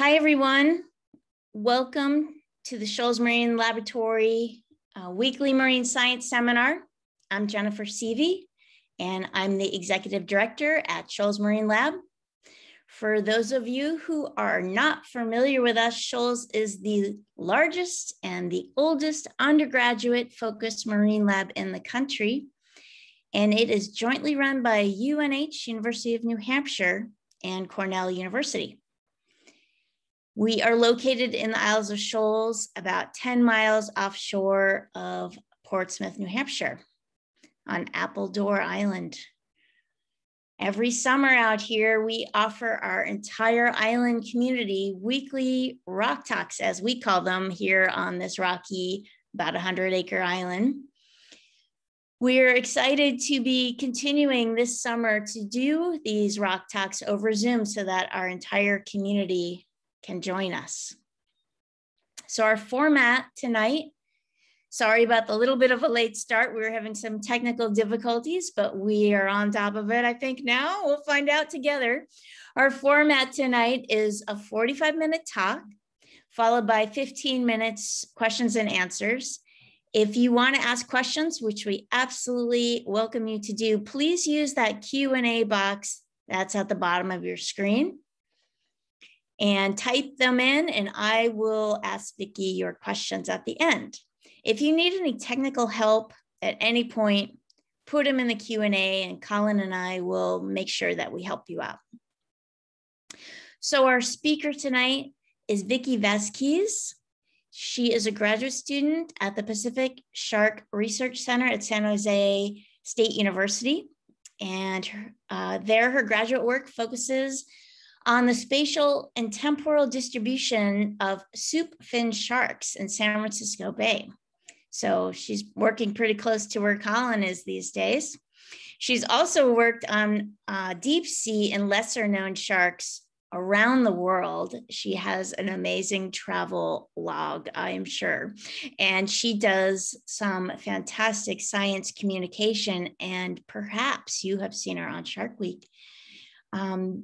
Hi, everyone. Welcome to the Shoals Marine Laboratory weekly marine science seminar. I'm Jennifer Seavey, and I'm the executive director at Shoals Marine Lab. For those of you who are not familiar with us, Shoals is the largest and the oldest undergraduate focused marine lab in the country. And it is jointly run by UNH, University of New Hampshire, and Cornell University. We are located in the Isles of Shoals, about 10 miles offshore of Portsmouth, New Hampshire, on Appledore Island. Every summer out here, we offer our entire island community weekly rock talks, as we call them here on this rocky, about 100-acre island. We're excited to be continuing this summer to do these rock talks over Zoom so that our entire community can join us. So our format tonight, sorry about the little bit of a late start. We were having some technical difficulties, but we are on top of it, I think now. We'll find out together. Our format tonight is a 45-minute talk, followed by 15 minutes questions and answers. If you want to ask questions, which we absolutely welcome you to do, please use that Q&A box that's at the bottom of your screen and type them in, and I will ask Vicky your questions at the end. If you need any technical help at any point, put them in the Q&A and Colin and I will make sure that we help you out. So our speaker tonight is Vicky Vásquez. She is a graduate student at the Pacific Shark Research Center at San Jose State University. And there her graduate work focuses on the spatial and temporal distribution of soup fin sharks in San Francisco Bay. So she's working pretty close to where Colin is these days. She's also worked on deep sea and lesser known sharks around the world. She has an amazing travel log, I am sure. And she does some fantastic science communication, and perhaps you have seen her on Shark Week.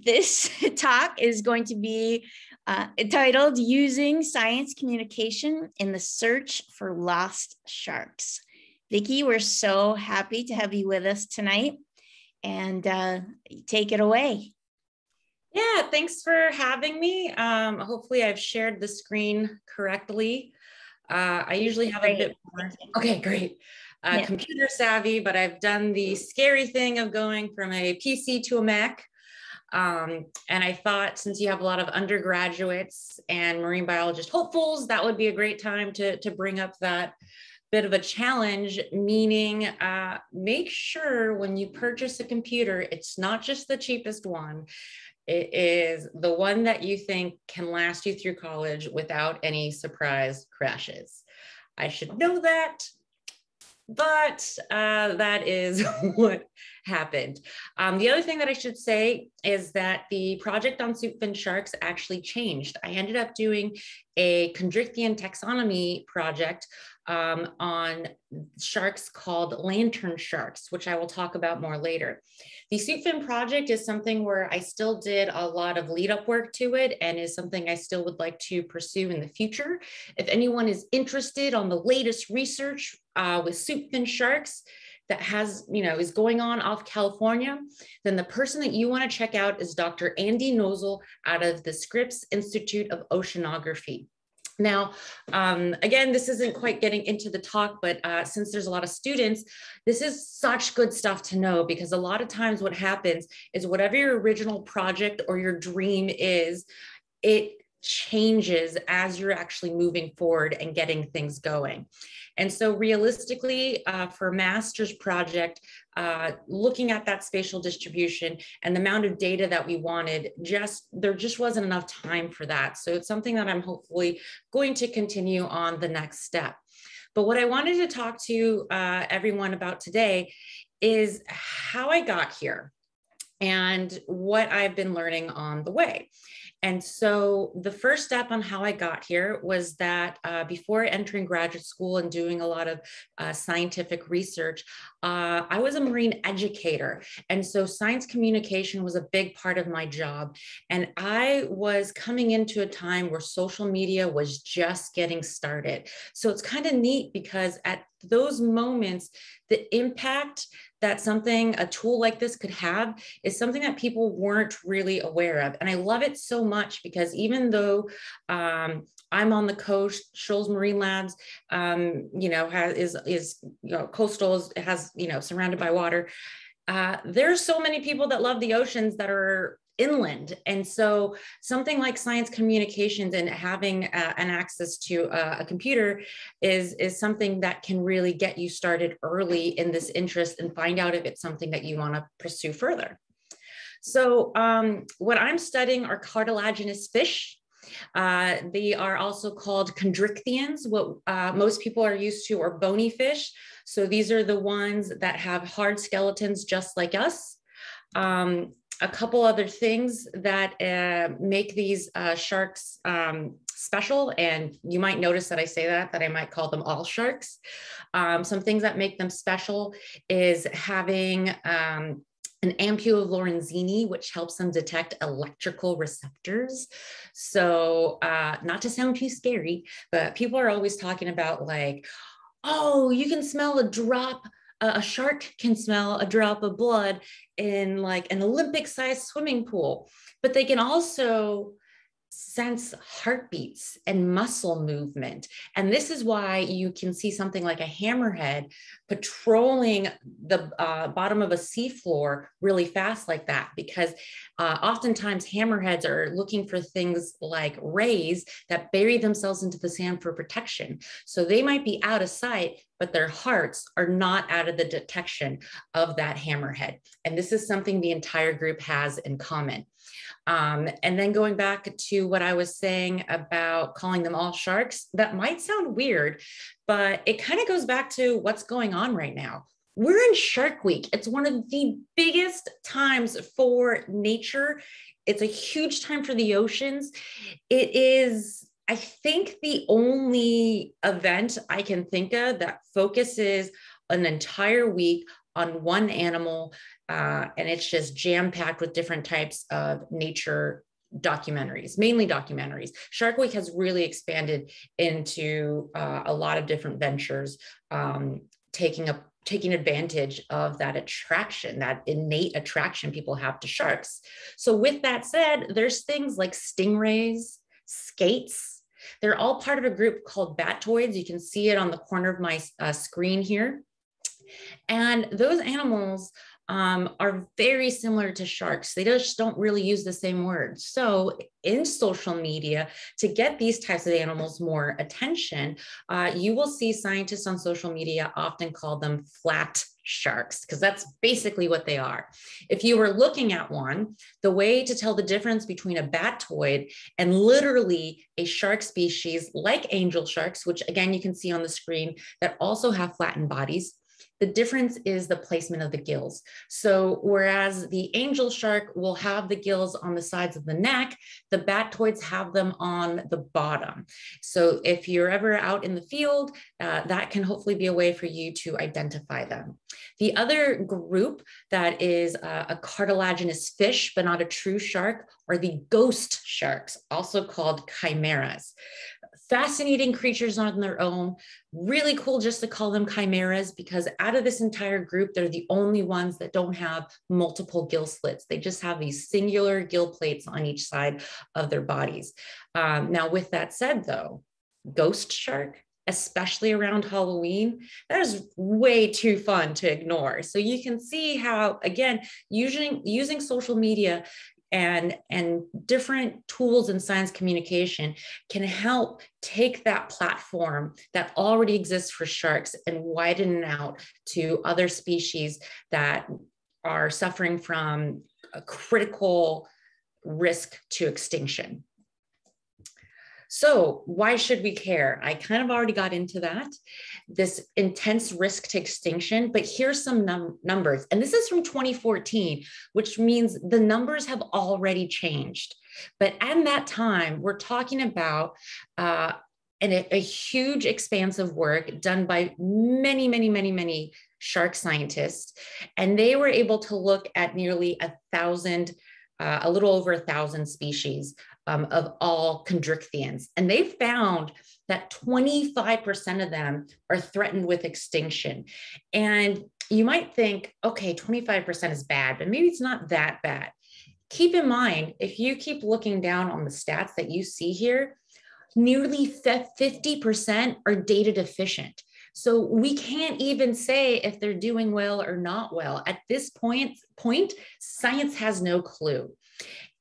This talk is going to be titled Using Science Communication in the Search for Lost Sharks. Vicky, we're so happy to have you with us tonight, and take it away. Yeah, thanks for having me. Hopefully I've shared the screen correctly. I usually have a bit more. Okay, great. Computer savvy, but I've done the scary thing of going from a PC to a Mac. And I thought, since you have a lot of undergraduates and marine biologist hopefuls, that would be a great time to bring up that bit of a challenge, meaning make sure when you purchase a computer, it's not just the cheapest one. It is the one that you think can last you through college without any surprise crashes. I should know that, but that is what happened. The other thing that I should say is that the project on soup fin sharks actually changed. I ended up doing a Chondrichthian taxonomy project on sharks called lantern sharks, which I will talk about more later. The soup fin project is something where I still did a lot of lead up work to it, and is something I still would like to pursue in the future. If anyone is interested on the latest research with soup fin sharks that is going on off California, then the person that you want to check out is Dr. Andy Nozel out of the Scripps Institute of Oceanography. Now, again, this isn't quite getting into the talk, but since there's a lot of students, this is such good stuff to know, because a lot of times what happens is whatever your original project or your dream is, it changes as you're actually moving forward and getting things going. And so realistically, for a master's project, looking at that spatial distribution and the amount of data that we wanted, there just wasn't enough time for that. So it's something that I'm hopefully going to continue on the next step. But what I wanted to talk to everyone about today is how I got here and what I've been learning on the way. And so the first step on how I got here was that before entering graduate school and doing a lot of scientific research, I was a marine educator. And so science communication was a big part of my job. And I was coming into a time where social media was just getting started. So it's kind of neat because at those moments, the impact that a tool like this could have is something that people weren't really aware of. And I love it so much because even though I'm on the coast, Shoals Marine Labs, is coastal, has, surrounded by water. There's so many people that love the oceans that are inland. And so something like science communications and having an access to a computer is something that can really get you started early in this interest and find out if it's something that you want to pursue further. So what I'm studying are cartilaginous fish. They are also called chondrichthyans. What most people are used to are bony fish. So these are the ones that have hard skeletons just like us. A couple other things that make these sharks special, and you might notice that I say that I might call them all sharks. Some things that make them special is having an ampulla lorenzini, which helps them detect electrical receptors. So not to sound too scary, but people are always talking about like, oh, you can smell a shark can smell a drop of blood in like an Olympic-sized swimming pool, but they can also sense heartbeats and muscle movement. And this is why you can see something like a hammerhead patrolling the bottom of a seafloor really fast like that, because oftentimes hammerheads are looking for things like rays that bury themselves into the sand for protection. So they might be out of sight, but their hearts are not out of the detection of that hammerhead. And this is something the entire group has in common. And then going back to what I was saying about calling them all sharks, that might sound weird, but it kind of goes back to what's going on right now. We're in Shark Week. It's one of the biggest times for nature. It's a huge time for the oceans. It is, I think, the only event I can think of that focuses an entire week on one animal, and it's just jam-packed with different types of nature documentaries, mainly documentaries. Shark Week has really expanded into a lot of different ventures, taking advantage of that attraction, that innate attraction people have to sharks. So with that said, there's things like stingrays, skates. They're all part of a group called batoids. You can see it on the corner of my screen here. And those animals are very similar to sharks. They just don't really use the same words. So in social media, to get these types of animals more attention, you will see scientists on social media often call them flat sharks, because that's basically what they are. If you were looking at one, the way to tell the difference between a batoid and literally a shark species like angel sharks, which again, you can see on the screen, that also have flattened bodies, the difference is the placement of the gills. So whereas the angel shark will have the gills on the sides of the neck, the batoids have them on the bottom. So if you're ever out in the field, that can hopefully be a way for you to identify them. The other group that is a cartilaginous fish, but not a true shark, are the ghost sharks, also called chimeras. Fascinating creatures on their own. Really cool just to call them chimeras, because out of this entire group, they're the only ones that don't have multiple gill slits. They just have these singular gill plates on each side of their bodies. Now, with that said, though, ghost shark, especially around Halloween, that is way too fun to ignore. So you can see how, again, using social media and different tools in science communication can help take that platform that already exists for sharks and widen it out to other species that are suffering from a critical risk to extinction. So why should we care? I kind of already got into that, this intense risk to extinction, but here's some numbers. And this is from 2014, which means the numbers have already changed. But at that time, we're talking about a huge expanse of work done by many shark scientists. And they were able to look at nearly 1,000, a little over 1,000 species of all chondrichthyans. And they found that 25% of them are threatened with extinction. And you might think, okay, 25% is bad, but maybe it's not that bad. Keep in mind, if you keep looking down on the stats that you see here, nearly 50% are data deficient. So we can't even say if they're doing well or not well. At this point, science has no clue.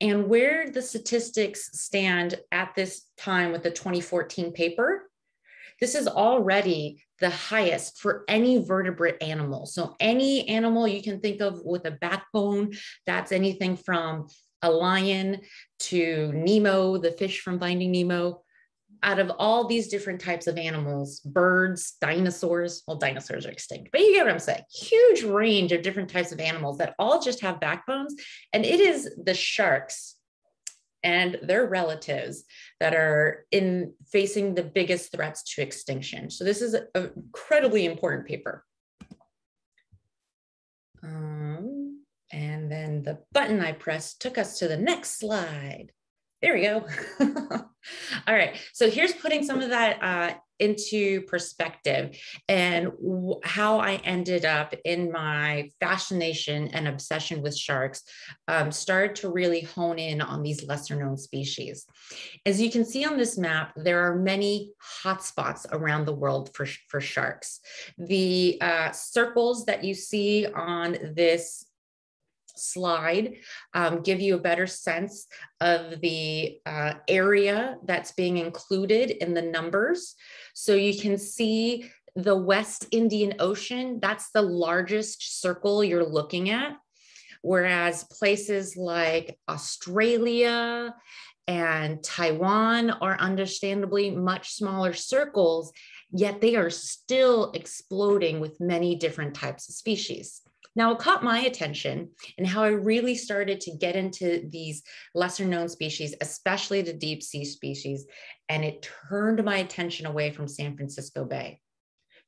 And where the statistics stand at this time with the 2014 paper, this is already the highest for any vertebrate animal. So any animal you can think of with a backbone, that's anything from a lion to Nemo, the fish from Finding Nemo. Out of all these different types of animals, birds, dinosaurs, well, dinosaurs are extinct, but you get what I'm saying. Huge range of different types of animals that all just have backbones. And it is the sharks and their relatives that are facing the biggest threats to extinction. So this is an incredibly important paper. And then the button I pressed took us to the next slide. There we go. All right, so here's putting some of that into perspective and how I ended up in my fascination and obsession with sharks, started to really hone in on these lesser known species. As you can see on this map, there are many hotspots around the world for sharks. The circles that you see on this slide give you a better sense of the area that's being included in the numbers. So you can see the West Indian Ocean, that's the largest circle you're looking at, whereas places like Australia and Taiwan are understandably much smaller circles, yet they are still exploding with many different types of species. Now, it caught my attention and how I really started to get into these lesser known species, especially the deep sea species, and it turned my attention away from San Francisco Bay.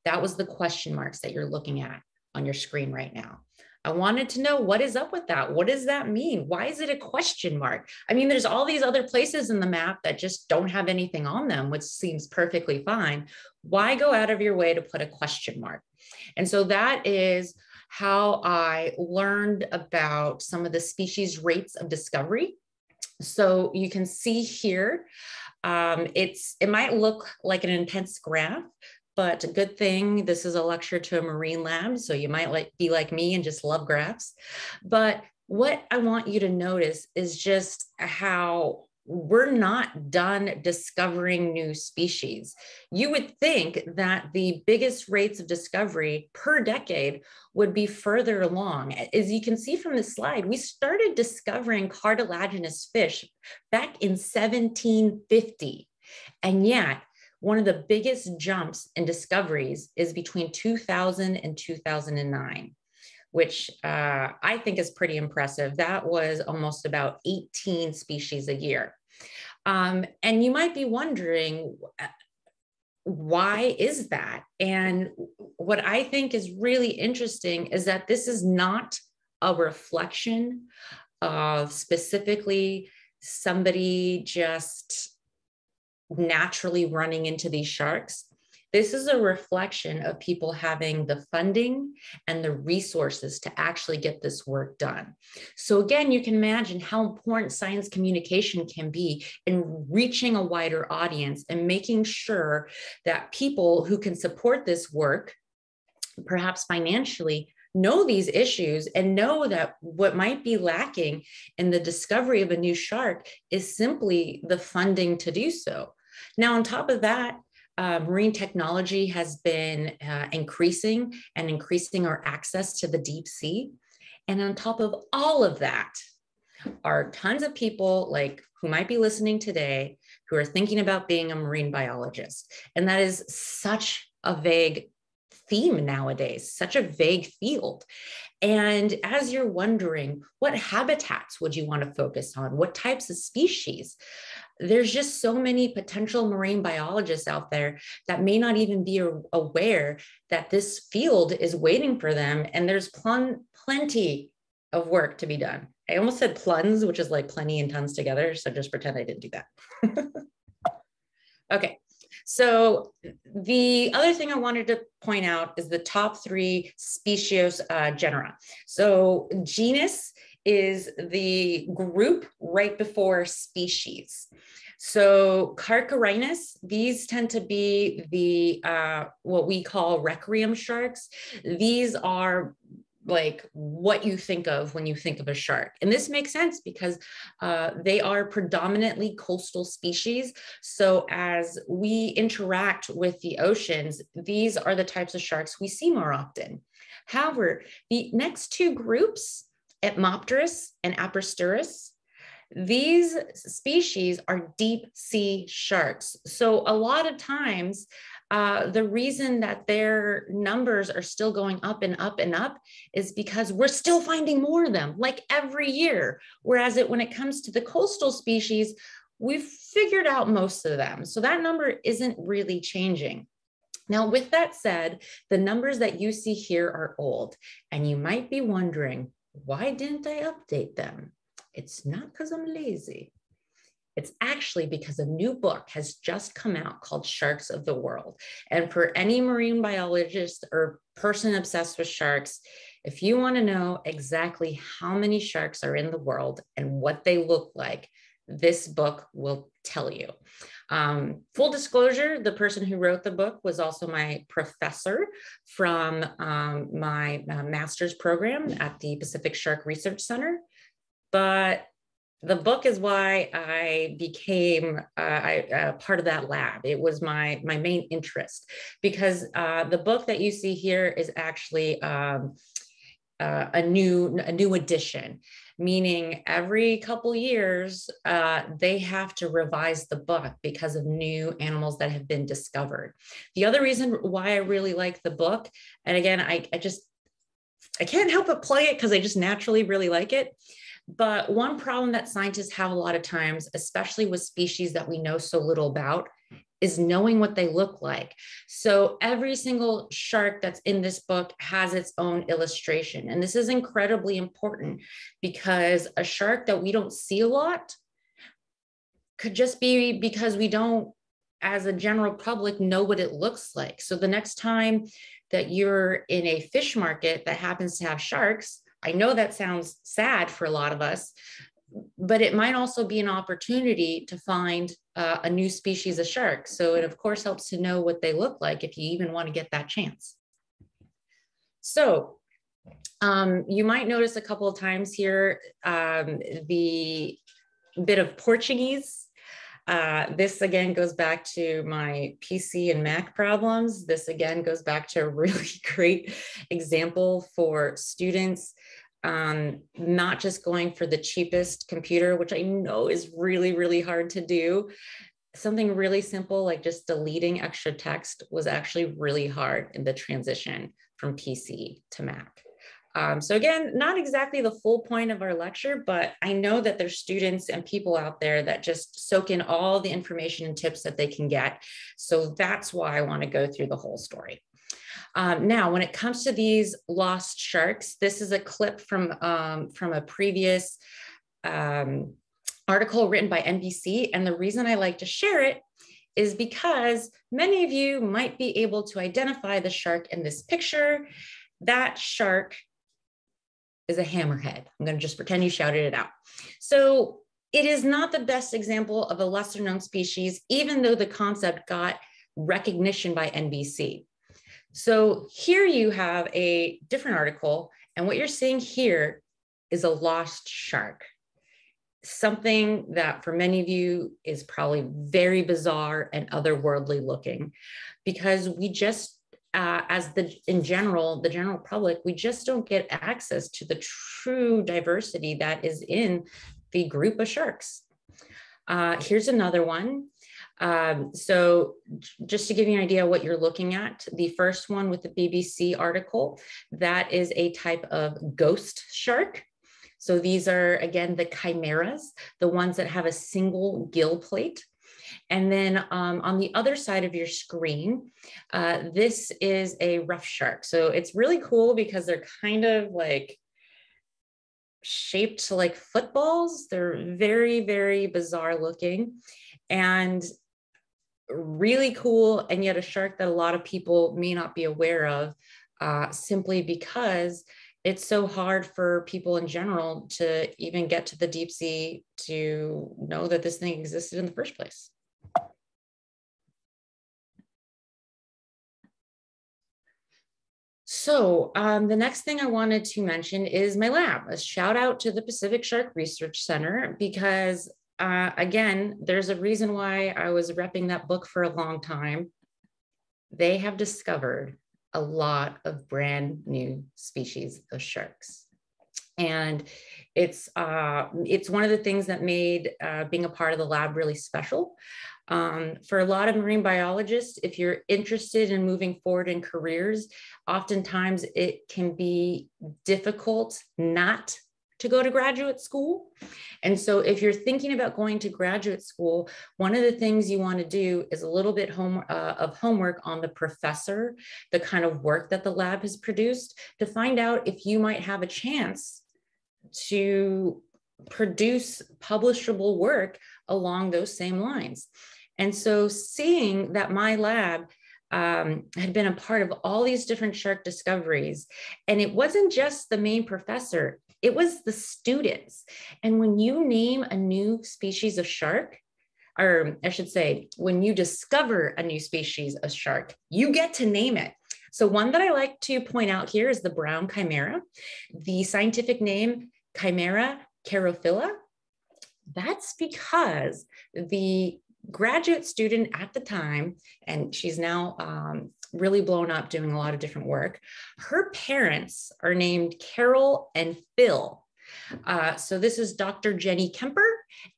That was the question marks that you're looking at on your screen right now. I wanted to know, what is up with that? What does that mean? Why is it a question mark? I mean, there's all these other places in the map that just don't have anything on them, which seems perfectly fine. Why go out of your way to put a question mark? And so that is how I learned about some of the species rates of discovery. So you can see here, it might look like an intense graph, but a good thing, this is a lecture to a marine lab, so you might be like me and just love graphs. But what I want you to notice is just how we're not done discovering new species. You would think that the biggest rates of discovery per decade would be further along. As you can see from this slide, we started discovering cartilaginous fish back in 1750. And yet, one of the biggest jumps in discoveries is between 2000 and 2009. Which I think is pretty impressive. That was almost about 18 species a year. And you might be wondering, why is that? And what I think is really interesting is that this is not a reflection of specifically somebody just naturally running into these sharks. This is a reflection of people having the funding and the resources to actually get this work done. So again, you can imagine how important science communication can be in reaching a wider audience and making sure that people who can support this work, perhaps financially, know these issues and know that what might be lacking in the discovery of a new shark is simply the funding to do so. Now, on top of that, marine technology has been increasing our access to the deep sea. And on top of all of that are tons of people like who might be listening today who are thinking about being a marine biologist. And that is such a vague theme nowadays, such a vague field. And as you're wondering, what habitats would you want to focus on? What types of species? There's just so many potential marine biologists out there that may not even be aware that this field is waiting for them. And there's plenty of work to be done. I almost said pluns, which is like plenty and tons together. So just pretend I didn't do that. Okay. So the other thing I wanted to point out is the top 3 species genera. So genus is the group right before species. So Carcharodon, these tend to be the what we call requiem sharks. These are like what you think of when you think of a shark. And this makes sense because they are predominantly coastal species. So as we interact with the oceans, these are the types of sharks we see more often. However, the next 2 groups, Etmopterus and Apersturus, these species are deep sea sharks. So a lot of times, the reason that their numbers are still going up and up and up is because we're still finding more of them, like every year. Whereas when it comes to the coastal species, we've figured out most of them. So that number isn't really changing. Now, with that said, the numbers that you see here are old, and you might be wondering, why didn't I update them? It's not because I'm lazy. It's actually because a new book has just come out called Sharks of the World. And for any marine biologist or person obsessed with sharks, if you want to know exactly how many sharks are in the world and what they look like, this book will tell you. Full disclosure, the person who wrote the book was also my professor from my master's program at the Pacific Shark Research Center. But the book is why I became part of that lab. It was my main interest, because the book that you see here is actually a new edition, meaning every couple years they have to revise the book because of new animals that have been discovered. The other reason why I really like the book, and again, I can't help but play it because I just naturally really like it. But one problem that scientists have a lot of times, especially with species that we know so little about, is knowing what they look like. So every single shark that's in this book has its own illustration. And this is incredibly important because a shark that we don't see a lot could just be because we don't, as a general public, know what it looks like. So the next time that you're in a fish market that happens to have sharks, I know that sounds sad for a lot of us, but it might also be an opportunity to find a new species of shark. So it of course helps to know what they look like if you even want to get that chance. So you might notice a couple of times here the bit of Portuguese. This again goes back to my PC and Mac problems. This again goes back to a really great example for students, not just going for the cheapest computer, which I know is really, really hard to do. Something really simple like just deleting extra text was actually really hard in the transition from PC to Mac. So again, not exactly the full point of our lecture, but I know that there's students and people out there that just soak in all the information and tips that they can get. So that's why I want to go through the whole story. Now, when it comes to these lost sharks, this is a clip from a previous article written by NBC. And the reason I like to share it is because many of you might be able to identify the shark in this picture. That shark is a hammerhead. I'm going to just pretend you shouted it out. So it is not the best example of a lesser known species, even though the concept got recognition by NBC. So here you have a different article, and what you're seeing here is a lost shark. Something that for many of you is probably very bizarre and otherworldly looking, because we just in general, the general public, we just don't get access to the true diversity that is in the group of sharks. Here's another one. So just to give you an idea what you're looking at, the first one with the BBC article, that is a type of ghost shark. So these are, again, the chimeras, the ones that have a single gill plate. And then on the other side of your screen, this is a rough shark. So it's really cool because they're kind of like shaped like footballs. They're very, very bizarre looking and really cool. And yet a shark that a lot of people may not be aware of simply because it's so hard for people in general to even get to the deep sea to know that this thing existed in the first place. So the next thing I wanted to mention is my lab. A shout out to the Pacific Shark Research Center, because again, there's a reason why I was repping that book for a long time. They have discovered a lot of brand new species of sharks. And it's one of the things that made being a part of the lab really special. For a lot of marine biologists, if you're interested in moving forward in careers, oftentimes it can be difficult not to go to graduate school. And so if you're thinking about going to graduate school, one of the things you want to do is a little bit of homework on the professor, the kind of work that the lab has produced, to find out if you might have a chance to produce publishable work along those same lines. And so seeing that my lab had been a part of all these different shark discoveries, and it wasn't just the main professor, it was the students. And when you name a new species of shark, or I should say, when you discover a new species of shark, you get to name it. So one that I like to point out here is the brown chimera. The scientific name, Chimera charophylla. That's because the graduate student at the time, and she's now really blown up doing a lot of different work, her parents are named Carol and Phil. So this is Dr. Jenny Kemper.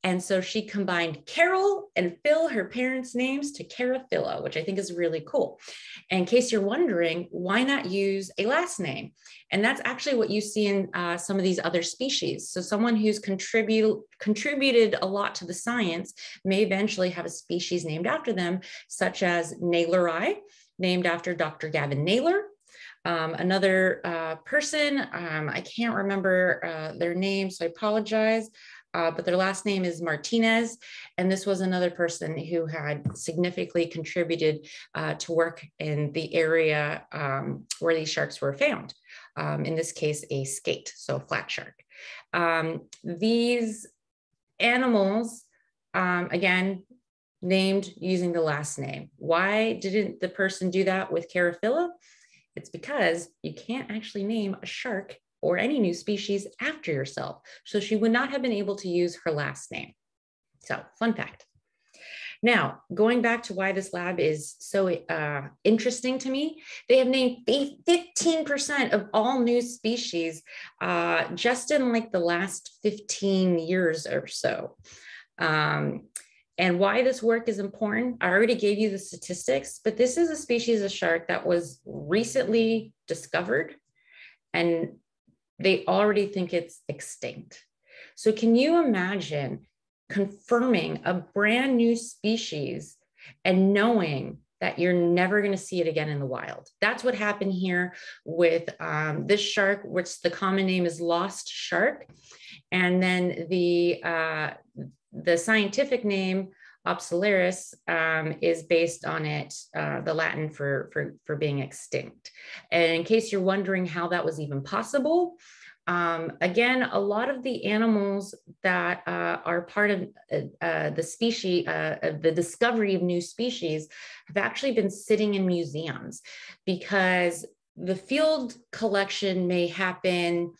And so she combined Carol and Phil, her parents' names, to Charophylla, which I think is really cool. And in case you're wondering, why not use a last name? And that's actually what you see in some of these other species. So someone who's contributed a lot to the science may eventually have a species named after them, such as Naylori, named after Dr. Gavin Naylor. Another person, I can't remember their name, so I apologize, but their last name is Martinez. And this was another person who had significantly contributed to work in the area where these sharks were found. In this case, a skate, so a flat shark. These animals, again, named using the last name. Why didn't the person do that with Charophylla? It's because you can't actually name a shark or any new species after yourself. So she would not have been able to use her last name. So fun fact. Now, going back to why this lab is so interesting to me, they have named 15% of all new species just in like the last 15 years or so. And why this work is important, I already gave you the statistics, but this is a species of shark that was recently discovered and they already think it's extinct. So can you imagine confirming a brand new species and knowing that you're never going to see it again in the wild? That's what happened here with this shark, which the common name is Lost Shark. And then the scientific name, obsoleru, is based on it, the Latin for being extinct. And in case you're wondering how that was even possible, again, a lot of the animals that are part of the species, the discovery of new species, have actually been sitting in museums because the field collection may happen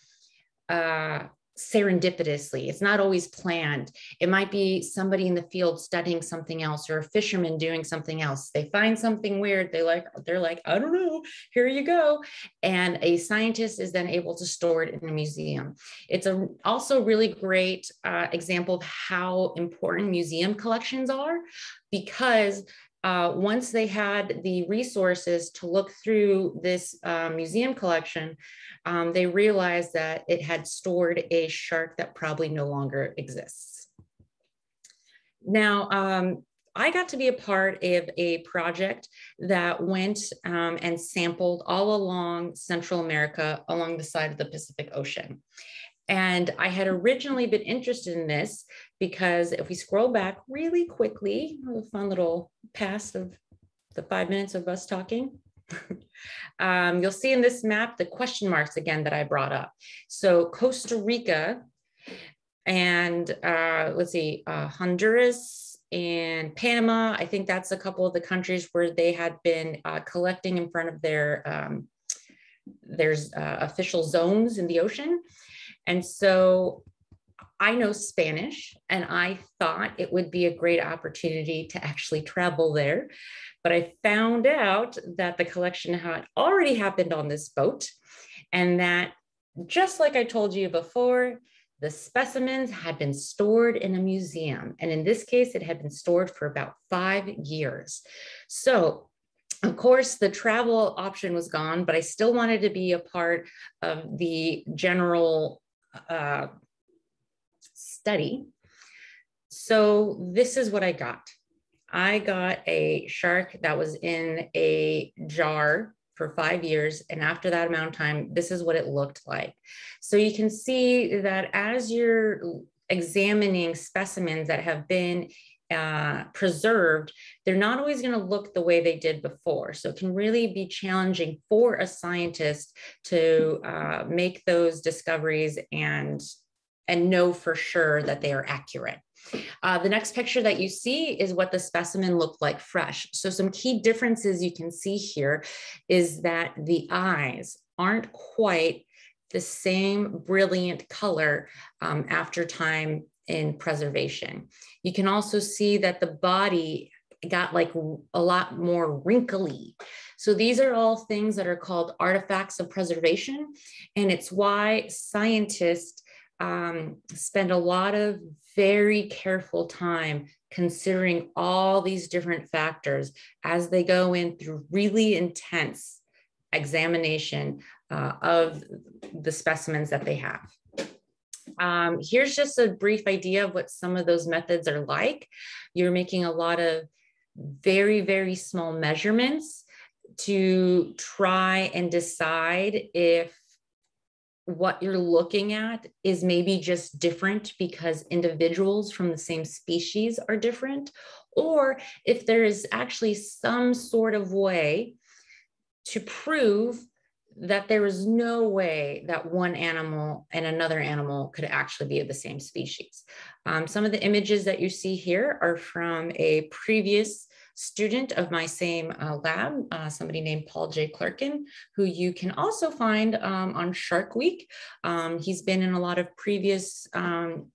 serendipitously. It's not always planned. It might be somebody in the field studying something else, or a fisherman doing something else. They find something weird. They're like, I don't know, here you go. And a scientist is then able to store it in a museum. It's also really great example of how important museum collections are, because once they had the resources to look through this museum collection, they realized that it had stored a shark that probably no longer exists. Now, I got to be a part of a project that went and sampled all along Central America, along the side of the Pacific Ocean. And I had originally been interested in this because if we scroll back really quickly, a fun little pass of the 5 minutes of us talking. You'll see in this map the question marks again that I brought up. So Costa Rica and let's see, Honduras and Panama. I think that's a couple of the countries where they had been collecting in front of their official zones in the ocean. And so I know Spanish, and I thought it would be a great opportunity to actually travel there. But I found out that the collection had already happened on this boat, and that, just like I told you before, the specimens had been stored in a museum. And in this case, it had been stored for about 5 years. So of course, the travel option was gone, but I still wanted to be a part of the general study. So this is what I got. I got a shark that was in a jar for 5 years. And after that amount of time, this is what it looked like. So you can see that as you're examining specimens that have been preserved, they're not always going to look the way they did before. So it can really be challenging for a scientist to make those discoveries and know for sure that they are accurate. The next picture that you see is what the specimen looked like fresh. So some key differences you can see here is that the eyes aren't quite the same brilliant color after time in preservation. You can also see that the body got like a lot more wrinkly. So these are all things that are called artifacts of preservation. And it's why scientists spend a lot of very careful time considering all these different factors as they go in through really intense examination of the specimens that they have. Here's just a brief idea of what some of those methods are like. You're making a lot of very, very small measurements to try and decide if what you're looking at is maybe just different because individuals from the same species are different, or if there is actually some sort of way to prove that there is no way that one animal and another animal could actually be of the same species. Some of the images that you see here are from a previous student of my same lab, somebody named Paul J. Clerkin, who you can also find on Shark Week. He's been in a lot of previous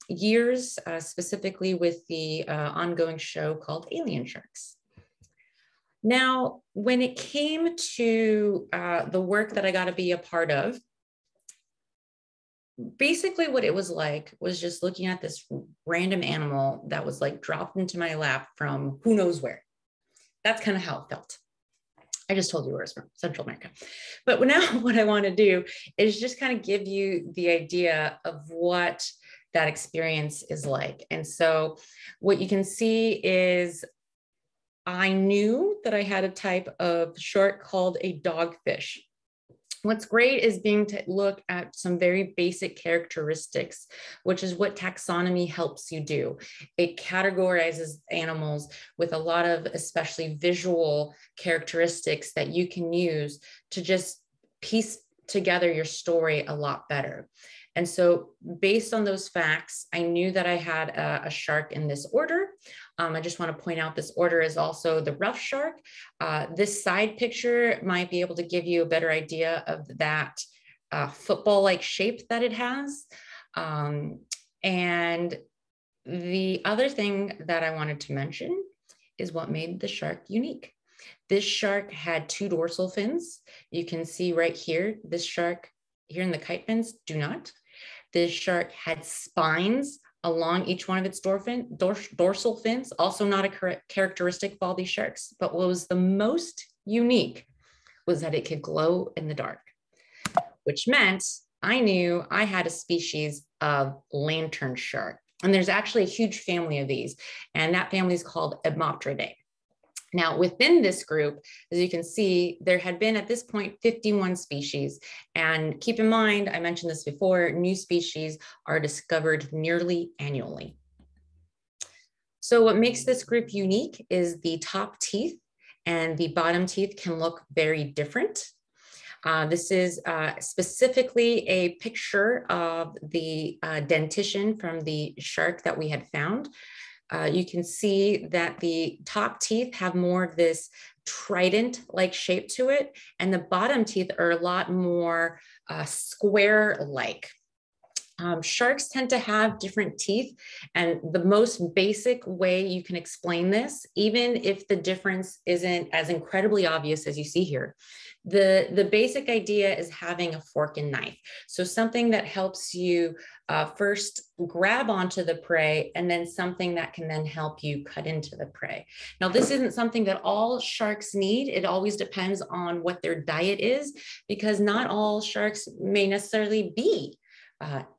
years, specifically with the ongoing show called Alien Sharks. Now, when it came to the work that I got to be a part of, basically what it was like was just looking at this random animal that was like dropped into my lap from who knows where. That's kind of how it felt. I just told you where it's from, Central America. But now what I want to do is just kind of give you the idea of what that experience is like. And so what you can see is I knew that I had a type of shark called a dogfish. What's great is being to look at some very basic characteristics, which is what taxonomy helps you do. It categorizes animals with a lot of especially visual characteristics that you can use to just piece together your story a lot better. And so based on those facts, I knew that I had a shark in this order. I just want to point out this order is also the rough shark. This side picture might be able to give you a better idea of that football-like shape that it has. And the other thing that I wanted to mention is what made the shark unique. This shark had 2 dorsal fins. You can see right here, this shark here in the kite fins do not. This shark had spines along each one of its dorsal fins, also not a characteristic of all these sharks. But what was the most unique was that it could glow in the dark, which meant I knew I had a species of lantern shark. And there's actually a huge family of these, and that family is called Ebmopteridae. Now, within this group, as you can see, there had been at this point 51 species. And keep in mind, I mentioned this before, new species are discovered nearly annually. So what makes this group unique is the top teeth and the bottom teeth can look very different. This is specifically a picture of the dentition from the shark that we had found. You can see that the top teeth have more of this trident-like shape to it, and the bottom teeth are a lot more square-like. Sharks tend to have different teeth, and the most basic way you can explain this, even if the difference isn't as incredibly obvious as you see here, the basic idea is having a fork and knife. So something that helps you first grab onto the prey, and then something that can then help you cut into the prey. Now, this isn't something that all sharks need. It always depends on what their diet is, because not all sharks may necessarily be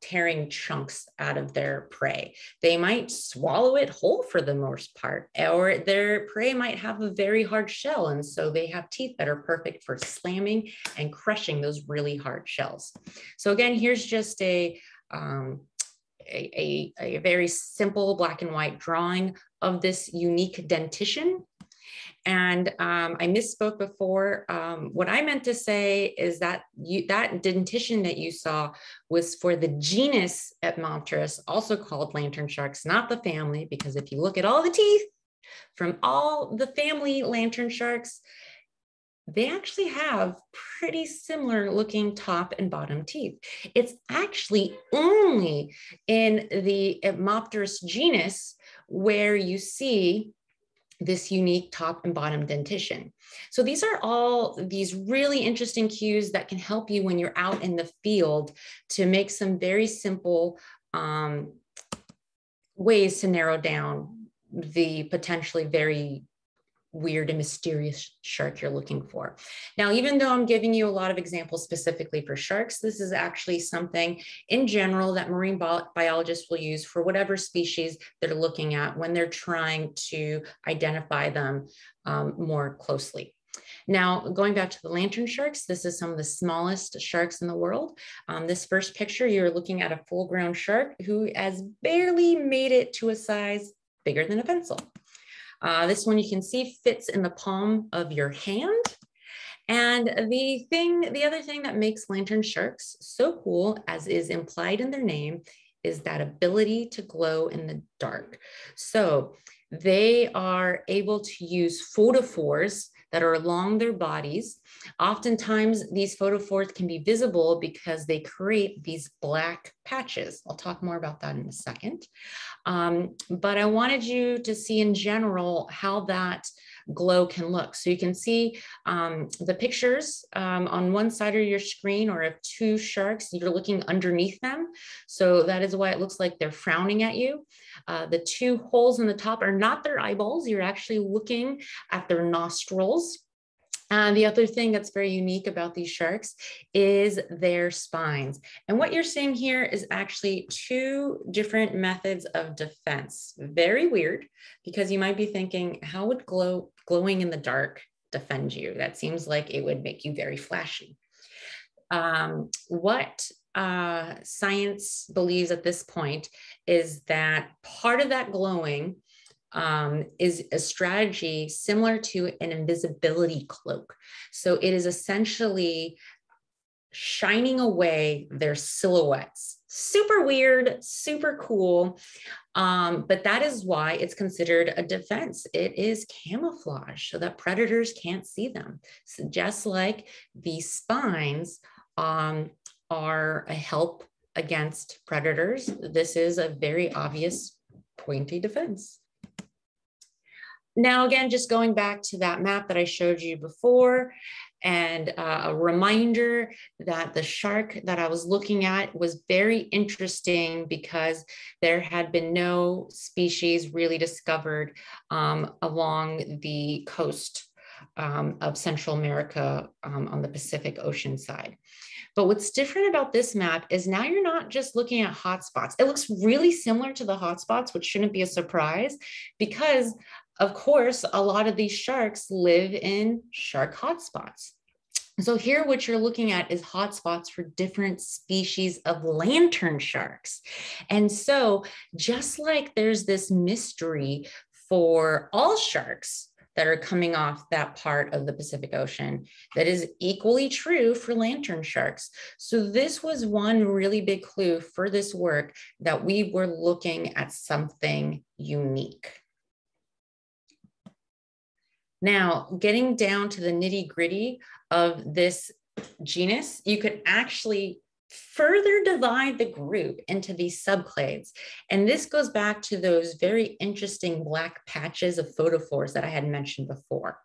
tearing chunks out of their prey. They might swallow it whole for the most part, or their prey might have a very hard shell, and so they have teeth that are perfect for slamming and crushing those really hard shells. So again, here's just a very simple black and white drawing of this unique dentition. And I misspoke before. What I meant to say is that that dentition that you saw was for the genus Ebmopterus, also called lantern sharks, not the family, because if you look at all the teeth from all the family lantern sharks, they actually have pretty similar looking top and bottom teeth. It's actually only in the Ebmopterus genus where you see this unique top and bottom dentition. So these are all these really interesting cues that can help you when you're out in the field to make some very simple ways to narrow down the potentially very weird and mysterious shark you're looking for. Now, even though I'm giving you a lot of examples specifically for sharks, this is actually something in general that marine biologists will use for whatever species they're looking at when they're trying to identify them more closely. Now, going back to the lantern sharks, this is some of the smallest sharks in the world. This first picture, you're looking at a full-grown shark who has barely made it to a size bigger than a pencil. This one you can see fits in the palm of your hand. And the other thing that makes lantern sharks so cool, as is implied in their name, is that ability to glow in the dark. So they are able to use photophores that are along their bodies. Oftentimes, these photophores can be visible because they create these black patches. I'll talk more about that in a second. But I wanted you to see in general how that glow can look. So you can see the pictures on one side of your screen, or if 2 sharks, you're looking underneath them. So that is why it looks like they're frowning at you. The 2 holes in the top are not their eyeballs. You're actually looking at their nostrils. And the other thing that's very unique about these sharks is their spines. And what you're seeing here is actually 2 different methods of defense. Very weird, because you might be thinking, how would glowing in the dark defend you? That seems like it would make you very flashy. What science believes at this point is that part of that glowing is a strategy similar to an invisibility cloak. So it is essentially shining away their silhouettes. Super weird, super cool. But that is why it's considered a defense. It is camouflage so that predators can't see them. So just like the spines are a help against predators, this is a very obvious pointy defense. Now, again, just going back to that map that I showed you before, and a reminder that the shark that I was looking at was very interesting because there had been no species really discovered along the coast of Central America on the Pacific Ocean side. But what's different about this map is now you're not just looking at hotspots. It looks really similar to the hotspots, which shouldn't be a surprise because, of course, a lot of these sharks live in shark hotspots. So here what you're looking at is hotspots for different species of lantern sharks. And so just like there's this mystery for all sharks that are coming off that part of the Pacific Ocean, that is equally true for lantern sharks. So this was one really big clue for this work that we were looking at something unique. Now, getting down to the nitty-gritty of this genus, you could actually further divide the group into these subclades. And this goes back to those very interesting black patches of photophores that I had mentioned before.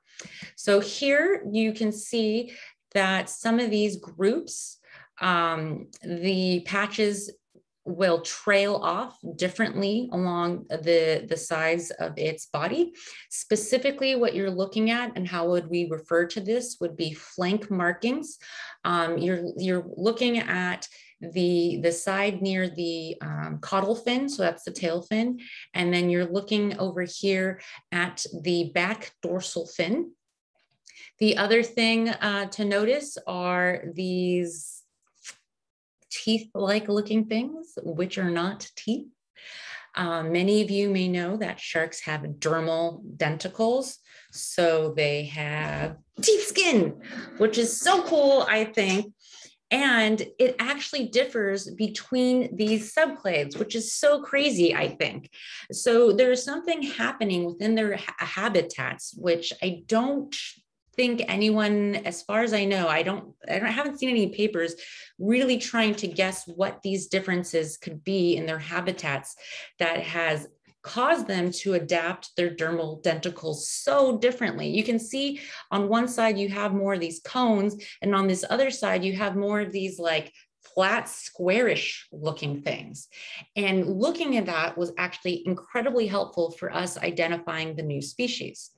So here you can see that some of these groups, the patches will trail off differently along the sides of its body. Specifically, what you're looking at and how would we refer to this would be flank markings. You're looking at the side near the caudal fin, so that's the tail fin, and then you're looking over here at the back dorsal fin. The other thing to notice are these teeth-like looking things, which are not teeth. Many of you may know that sharks have dermal denticles, so they have teeth skin, which is so cool, I think. And it actually differs between these subclades, which is so crazy, I think. So there's something happening within their habitats, which I don't think anyone, as far as I know, I haven't seen any papers really trying to guess what these differences could be in their habitats that has caused them to adapt their dermal denticles so differently. You can see on one side you have more of these cones, and on this other side you have more of these like flat, squarish looking things. And looking at that was actually incredibly helpful for us identifying the new species.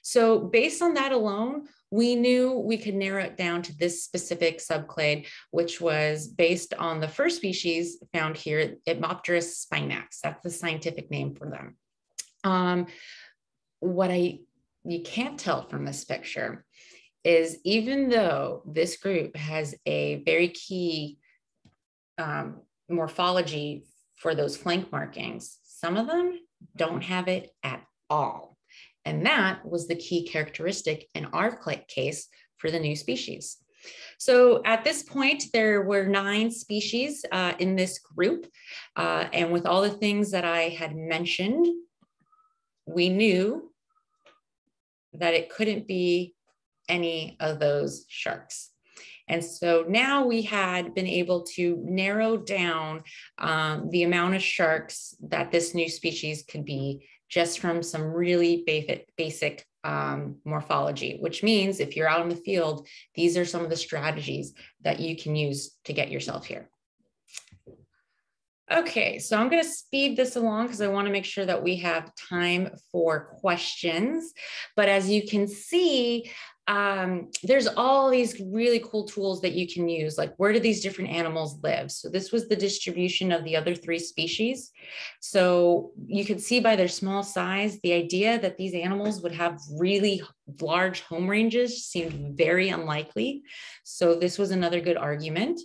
So based on that alone, we knew we could narrow it down to this specific subclade, which was based on the first species found here, Eopteris spinax. That's the scientific name for them. You can't tell from this picture is even though this group has a very key morphology for those flank markings, some of them don't have it at all. And that was the key characteristic in our case for the new species. So at this point, there were 9 species in this group. And with all the things that I had mentioned, we knew that it couldn't be any of those sharks. And so now we had been able to narrow down the amount of sharks that this new species could be just from some really basic morphology, which means if you're out in the field, these are some of the strategies that you can use to get yourself here. Okay, so I'm going to speed this along because I want to make sure that we have time for questions. But as you can see, there's all these really cool tools that you can use, like where do these different animals live? So this was the distribution of the other 3 species. So you could see by their small size, the idea that these animals would have really large home ranges seemed very unlikely. So this was another good argument.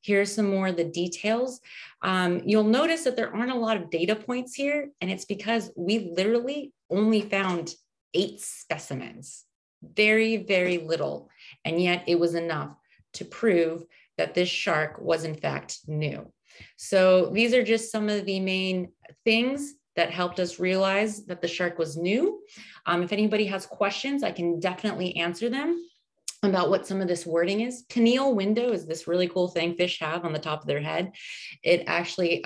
Here's some more of the details. You'll notice that there aren't a lot of data points here, and it's because we literally only found 8 specimens. Very, very little. And yet it was enough to prove that this shark was in fact new. So these are just some of the main things that helped us realize that the shark was new. If anybody has questions, I can definitely answer them. about what some of this wording is. Pineal window is this really cool thing fish have on the top of their head. It actually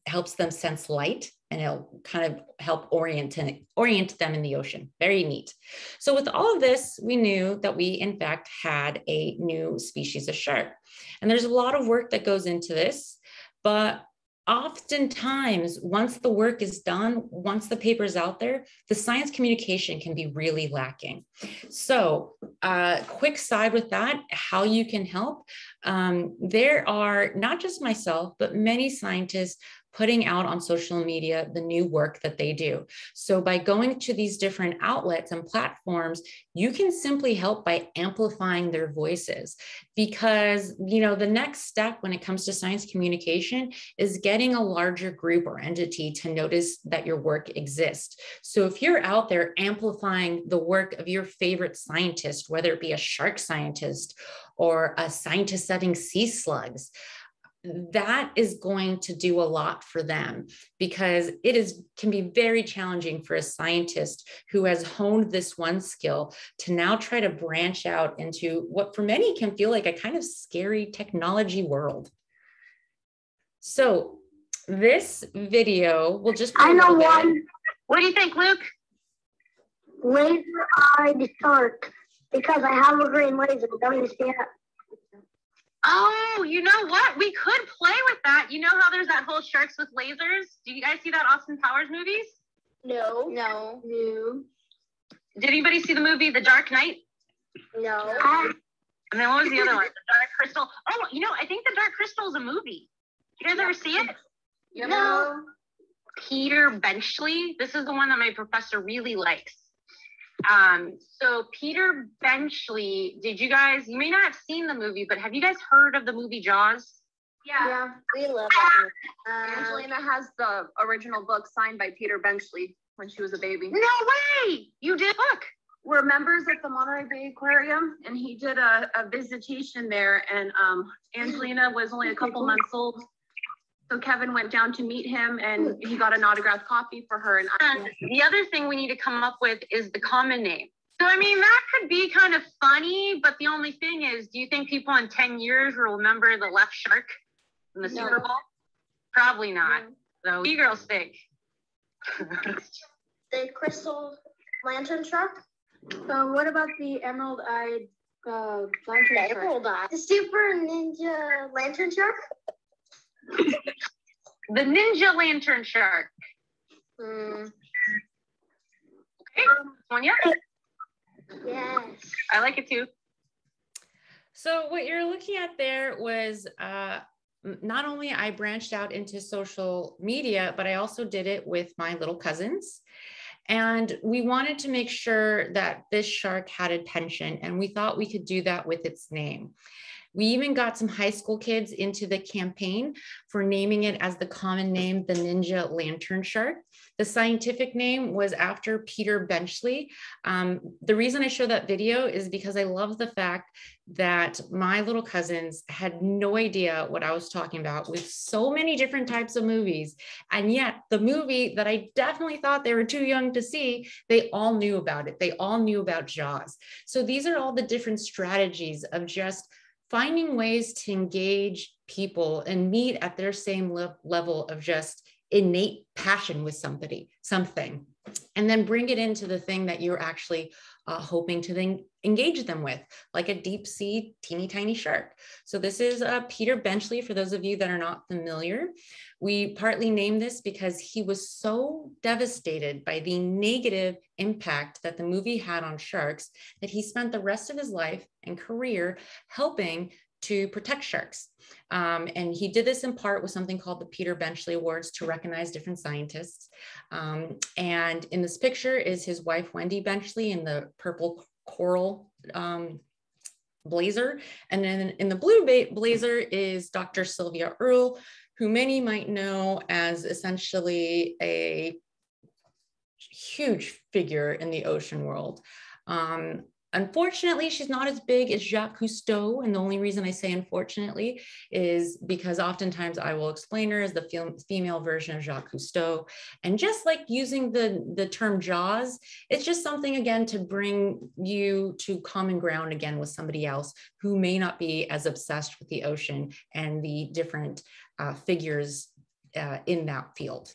helps them sense light, and it'll kind of help orient them in the ocean. Very neat. So with all of this, we knew that we in fact had a new species of shark. And there's a lot of work that goes into this, but oftentimes, once the work is done, once the paper is out there, the science communication can be really lacking. So quick side with that, how you can help. There are not just myself, but many scientists putting out on social media the new work that they do. So by going to these different outlets and platforms, you can simply help by amplifying their voices, because, you know, the next step when it comes to science communication is getting a larger group or entity to notice that your work exists. So if you're out there amplifying the work of your favorite scientist, whether it be a shark scientist or a scientist studying sea slugs, that is going to do a lot for them, because can be very challenging for a scientist who has honed this one skill to now try to branch out into what for many can feel like a kind of scary technology world. So this video will just be I know one. What do you think, Luke? Laser-eyed shark, because I have a green laser. Don't you see it? Oh, you know what? We could play with that. You know how there's that whole sharks with lasers? Do you guys see that Austin Powers movies? No. Did anybody see the movie The Dark Knight? No. And then what was the other one? The Dark Crystal. Oh, you know, I think The Dark Crystal is a movie. You guys ever see it? Yep. No. Peter Benchley. This is the one that my professor really likes. So Peter Benchley, you may not have seen the movie, but have you guys heard of the movie Jaws? Yeah. We love that. Angelina has the original book signed by Peter Benchley when she was a baby. No way! You did? Look. We're members at the Monterey Bay Aquarium, and he did a visitation there, and Angelina was only a couple months old. So Kevin went down to meet him, and he got an autographed copy for her. And the other thing we need to come up with is the common name. So, I mean, that could be kind of funny, but the only thing is, do you think people in 10 years will remember the left shark in the Super Bowl? Probably not. So, what do you girls think? The crystal lantern shark? What about the emerald-eyed lantern shark? Emerald-eyed. The super ninja lantern shark? The ninja lantern shark. Okay, Sonia? Yes. I like it too. So what you're looking at there was not only I branched out into social media, but I also did it with my little cousins. And we wanted to make sure that this shark had attention, and we thought we could do that with its name. We even got some high school kids into the campaign for naming it as the common name, the ninja lantern shark. The scientific name was after Peter Benchley. The reason I show that video is because I love the fact that my little cousins had no idea what I was talking about with so many different types of movies. And yet the movie that I definitely thought they were too young to see, they all knew about it. They all knew about Jaws. So these are all the different strategies of just finding ways to engage people and meet at their same level of just innate passion with something, and then bring it into the thing that you're actually hoping to then engage them with, like a deep sea, teeny tiny shark. So this is Peter Benchley, for those of you that are not familiar. We partly named this because he was so devastated by the negative impact that the movie had on sharks that he spent the rest of his life and career helping to protect sharks. And he did this in part with something called the Peter Benchley Awards to recognize different scientists. And in this picture is his wife, Wendy Benchley, in the purple coral blazer. And then in the blue blazer is Dr. Sylvia Earle, who many might know as essentially a huge figure in the ocean world. Unfortunately, she's not as big as Jacques Cousteau. And the only reason I say unfortunately is because oftentimes I will explain her as the female version of Jacques Cousteau. And just like using the term Jaws, it's just something, again, to bring you to common ground again with somebody else who may not be as obsessed with the ocean and the different figures in that field.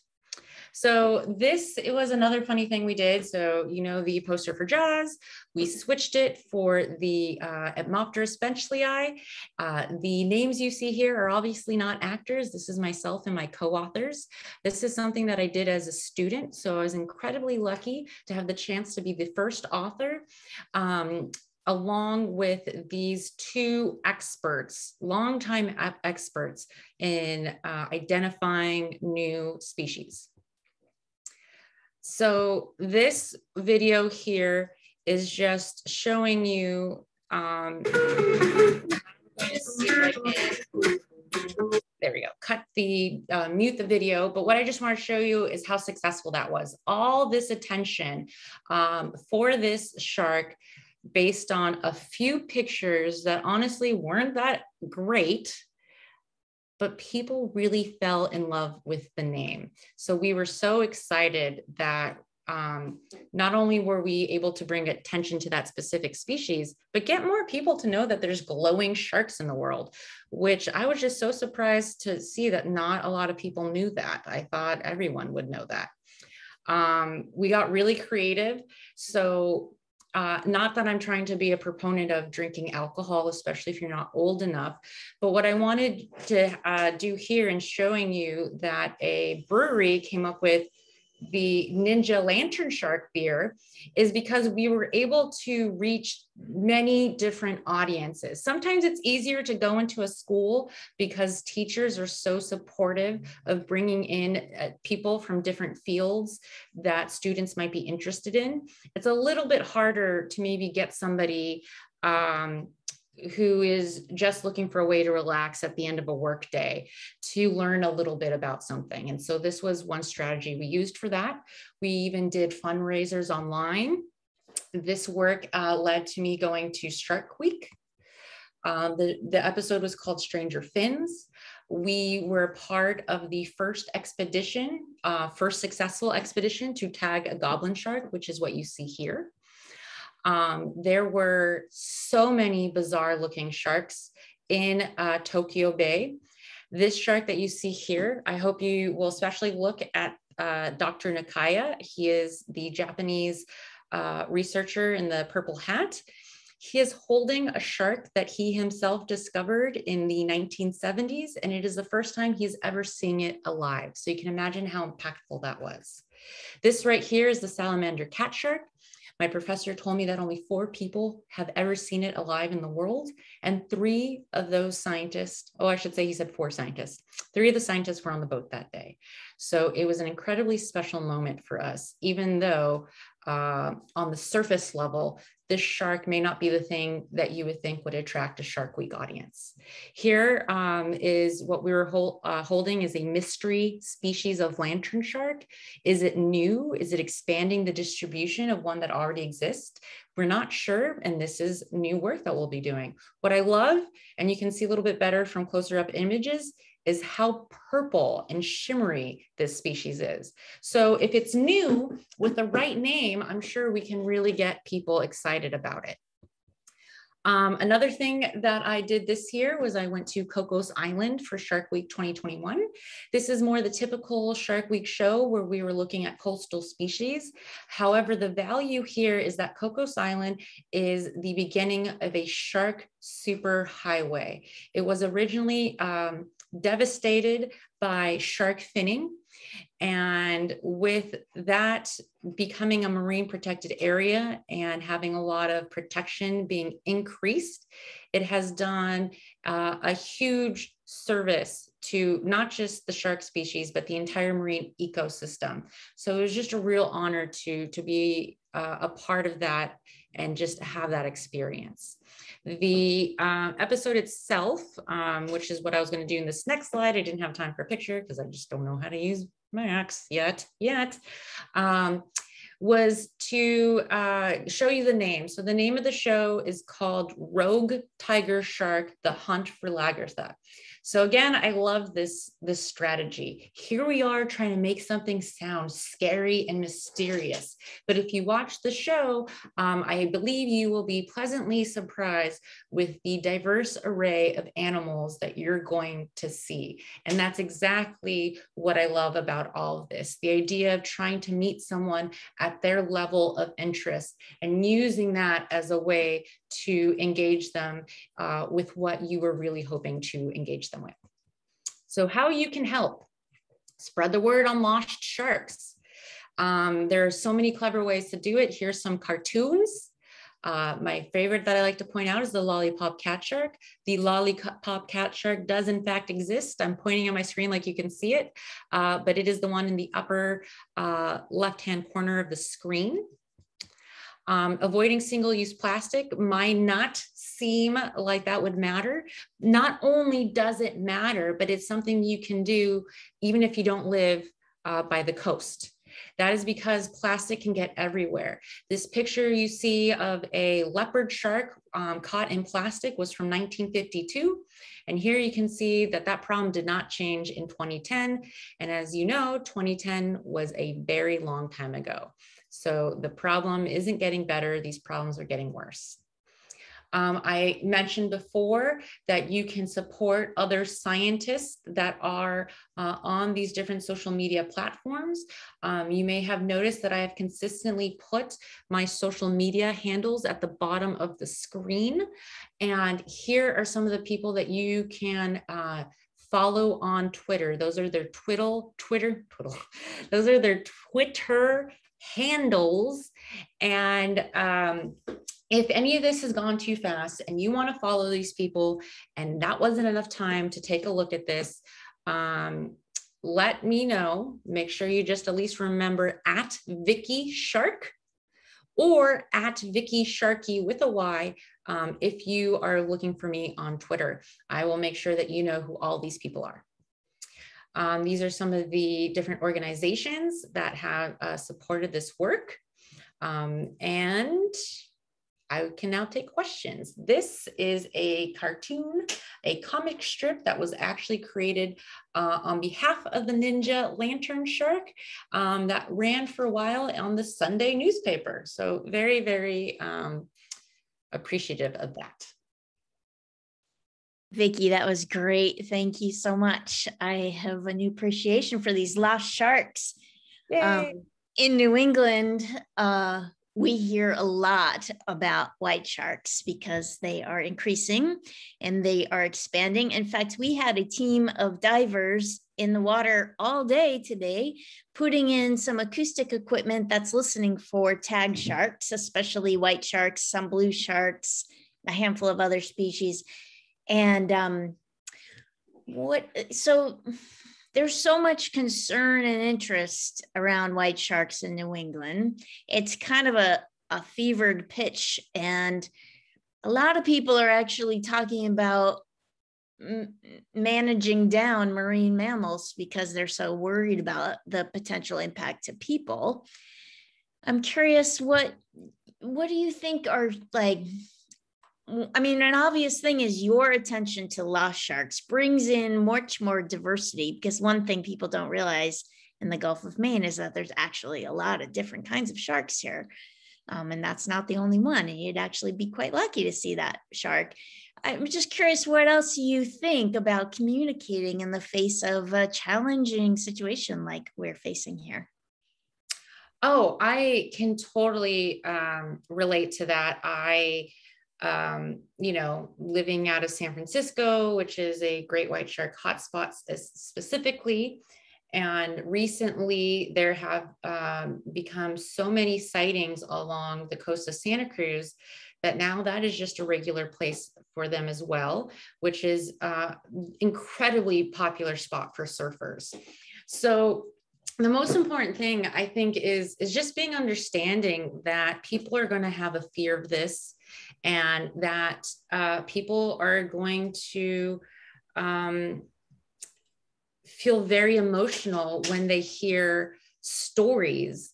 So it was another funny thing we did. So, you know, the poster for Jaws, we switched it for the Epmopterus benchley. The names you see here are obviously not actors. This is myself and my co-authors. This is something that I did as a student. So I was incredibly lucky to have the chance to be the first author, along with these two experts, longtime experts in identifying new species. So this video here is just showing you, there we go, mute the video. But what I just want to show you is how successful that was. All this attention for this shark based on a few pictures that honestly weren't that great, but people really fell in love with the name. So we were so excited that not only were we able to bring attention to that specific species, but get more people to know that there's glowing sharks in the world, which I was just so surprised to see that not a lot of people knew that. I thought everyone would know that. We got really creative. So not that I'm trying to be a proponent of drinking alcohol, especially if you're not old enough, but what I wanted to do here in showing you that a brewery came up with the Ninja Lantern Shark beer is because we were able to reach many different audiences. Sometimes it's easier to go into a school because teachers are so supportive of bringing in people from different fields that students might be interested in. It's a little bit harder to maybe get somebody who is just looking for a way to relax at the end of a work day to learn a little bit about something. And so this was one strategy we used for that. We even did fundraisers online. This work led to me going to Shark Week. The episode was called Stranger Fins. We were part of the first expedition, first successful expedition to tag a goblin shark, which is what you see here. There were so many bizarre looking sharks in Tokyo Bay. This shark that you see here, I hope you will especially look at Dr. Nakaya. He is the Japanese researcher in the purple hat. He is holding a shark that he himself discovered in the 1970s, and it is the first time he's ever seen it alive. So you can imagine how impactful that was. This right here is the salamander cat shark. My professor told me that only 4 people have ever seen it alive in the world. And 3 of those scientists, oh, I should say he said 4 scientists. 3 of the scientists were on the boat that day. So it was an incredibly special moment for us, even though on the surface level, this shark may not be the thing that you would think would attract a Shark Week audience. Here is what we were holding is a mystery species of lantern shark. Is it new? Is it expanding the distribution of one that already exists? We're not sure, and this is new work that we'll be doing. What I love, and you can see a little bit better from closer up images, is how purple and shimmery this species is. So if it's new with the right name, I'm sure we can really get people excited about it. Another thing that I did this year was I went to Cocos Island for Shark Week 2021. This is more the typical Shark Week show where we were looking at coastal species. However, the value here is that Cocos Island is the beginning of a shark superhighway. It was originally devastated by shark finning. And with that becoming a marine protected area and having a lot of protection being increased, it has done a huge service to not just the shark species, but the entire marine ecosystem. So it was just a real honor to be a part of that and just have that experience. The episode itself, which is what I was going to do in this next slide, I didn't have time for a picture because I just don't know how to use Max yet. was to show you the name. So the name of the show is called Rogue Tiger Shark, The Hunt for Lagertha. So again, I love this strategy. Here we are trying to make something sound scary and mysterious. But if you watch the show, I believe you will be pleasantly surprised with the diverse array of animals that you're going to see. And that's exactly what I love about all of this. The idea of trying to meet someone at their level of interest and using that as a way to engage them with what you were really hoping to engage them with. So how you can help: spread the word on lost sharks. There are so many clever ways to do it. Here's some cartoons. My favorite that I like to point out is the lollipop cat shark. The lollipop cat shark does in fact exist. I'm pointing at my screen like you can see it, but it is the one in the upper left-hand corner of the screen. Avoiding single-use plastic might not seem like that would matter. Not only does it matter, but it's something you can do even if you don't live by the coast. That is because plastic can get everywhere. This picture you see of a leopard shark caught in plastic was from 1952. And here you can see that that problem did not change in 2010. And as you know, 2010 was a very long time ago. So the problem isn't getting better, these problems are getting worse. I mentioned before that you can support other scientists that are on these different social media platforms. You may have noticed that I have consistently put my social media handles at the bottom of the screen. And here are some of the people that you can follow on Twitter. Those are their those are their Twitter handles. And if any of this has gone too fast and you want to follow these people and that wasn't enough time to take a look at this, let me know. Make sure you just at least remember at Vicky Shark or at Vicky Sharky with a Y if you are looking for me on Twitter. I will make sure that you know who all these people are. These are some of the different organizations that have supported this work. And I can now take questions. This is a cartoon, a comic strip that was actually created on behalf of the Ninja Lantern Shark that ran for a while on the Sunday newspaper. So very, very appreciative of that. Vicky, that was great. Thank you so much. I have a new appreciation for these lost sharks. In New England, we hear a lot about white sharks because they are increasing and they are expanding. In fact, we had a team of divers in the water all day today, putting in some acoustic equipment that's listening for tag sharks, especially white sharks, some blue sharks, a handful of other species. And so there's so much concern and interest around white sharks in New England. It's kind of a fevered pitch, and a lot of people are actually talking about managing down marine mammals because they're so worried about the potential impact to people. I'm curious, what do you think are like, I mean, an obvious thing is your attention to lost sharks brings in much more diversity, because one thing people don't realize in the Gulf of Maine is that there's actually a lot of different kinds of sharks here. And that's not the only one. And you'd actually be quite lucky to see that shark. I'm just curious what else you think about communicating in the face of a challenging situation like we're facing here. Oh, I can totally relate to that. You know, living out of San Francisco, which is a great white shark hotspot specifically. And recently there have become so many sightings along the coast of Santa Cruz that now that is just a regular place for them as well, which is incredibly popular spot for surfers. So the most important thing I think is just being understanding that people are going to have a fear of this, and that people are going to feel very emotional when they hear stories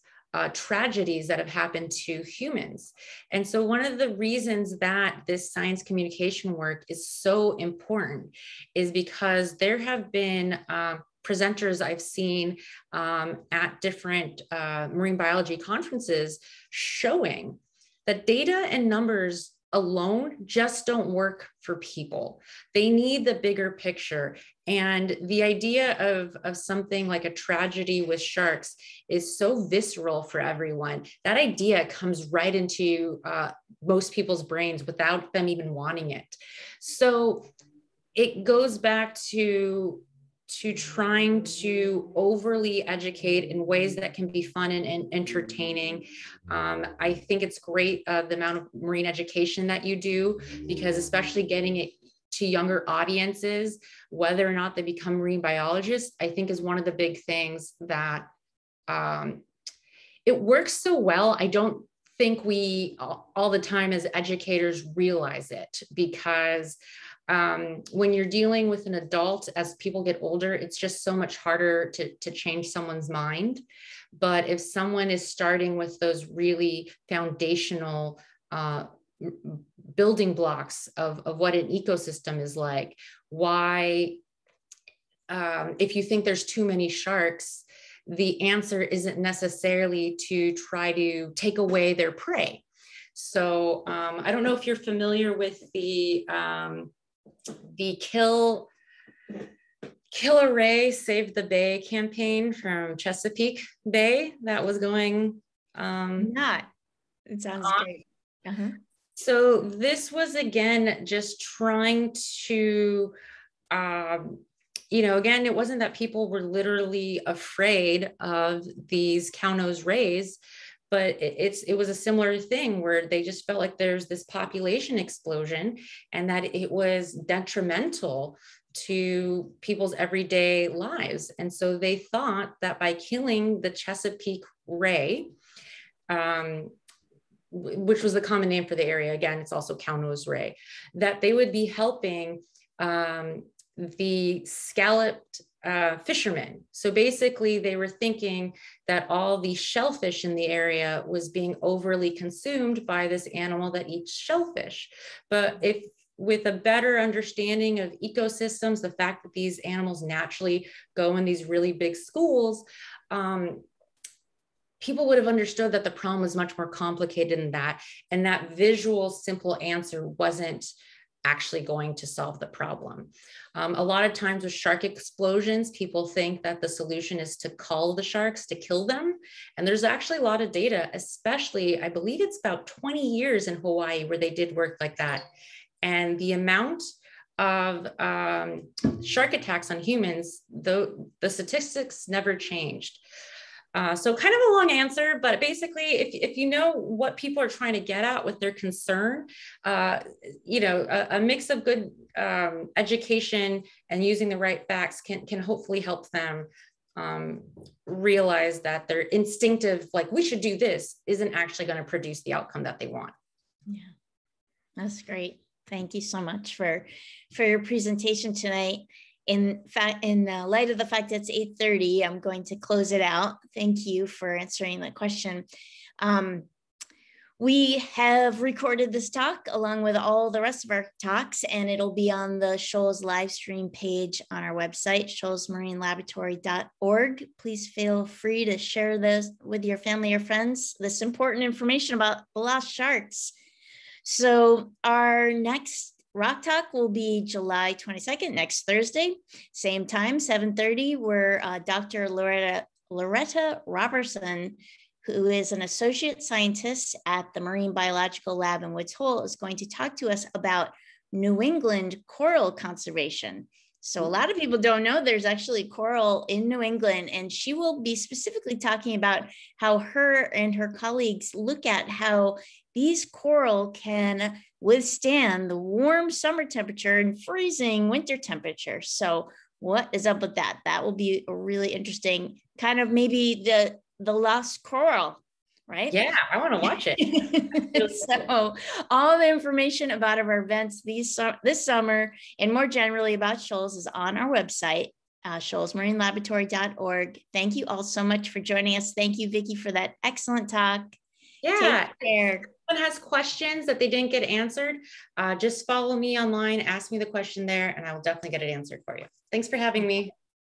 tragedies that have happened to humans. And so one of the reasons that this science communication work is so important is because there have been presenters I've seen at different marine biology conferences showing that data and numbers alone just don't work for people. They need the bigger picture. And the idea of something like a tragedy with sharks is so visceral for everyone. That idea comes right into most people's brains without them even wanting it. So it goes back to trying to overly educate in ways that can be fun and entertaining. I think it's great the amount of marine education that you do, because especially getting it to younger audiences, whether or not they become marine biologists, I think is one of the big things that it works so well. I don't think we all the time as educators realize it, because when you're dealing with an adult, as people get older, it's just so much harder to change someone's mind. But if someone is starting with those really foundational building blocks of what an ecosystem is like, why, if you think there's too many sharks, the answer isn't necessarily to try to take away their prey. So I don't know if you're familiar with the Kill a Ray, Save the Bay campaign from Chesapeake Bay that was going. Not. It sounds great. So this was, again, just trying to, again, it wasn't that people were literally afraid of these cow-nosed rays, but it was a similar thing where they just felt like there's this population explosion and that it was detrimental to people's everyday lives. And so they thought that by killing the Chesapeake ray, which was the common name for the area, again, it's also cow-nosed ray, that they would be helping the scalloped fishermen. So basically they were thinking that all the shellfish in the area was being overly consumed by this animal that eats shellfish. But if with a better understanding of ecosystems, the fact that these animals naturally go in these really big schools, people would have understood that the problem was much more complicated than that. And that visual, simple answer wasn't actually going to solve the problem. A lot of times with shark explosions, people think that the solution is to cull the sharks, to kill them. And there's actually a lot of data, especially, I believe it's about 20 years in Hawaii where they did work like that. And the amount of shark attacks on humans, the statistics never changed. So kind of a long answer, but basically, if you know what people are trying to get at with their concern, a mix of good education and using the right facts can hopefully help them realize that their instinctive, like, we should do this, isn't actually going to produce the outcome that they want. Yeah, that's great. Thank you so much for your presentation tonight. In fact, in light of the fact that it's 8:30, I'm going to close it out. Thank you for answering that question. We have recorded this talk along with all the rest of our talks, and it'll be on the Shoals live stream page on our website, shoalsmarinelaboratory.org. Please feel free to share this with your family or friends, this important information about the lost sharks. So our next Rock Talk will be July 22nd, next Thursday, same time, 7:30, where Dr. Loretta Robertson, who is an associate scientist at the Marine Biological Lab in Woods Hole, is going to talk to us about New England coral conservation. So a lot of people don't know there's actually coral in New England, and she will be specifically talking about how her and her colleagues look at how these coral can withstand the warm summer temperature and freezing winter temperature. So what is up with that? That will be a really interesting kind of maybe the lost coral, right? Yeah, I want to watch it. So all the information about our events this summer and more generally about Shoals is on our website, shoalsmarinelaboratory.org. Thank you all so much for joining us. Thank you, Vicky, for that excellent talk. Yeah. Take care. If anyone has questions that they didn't get answered, just follow me online, ask me the question there, and I will definitely get it answered for you. Thanks for having me.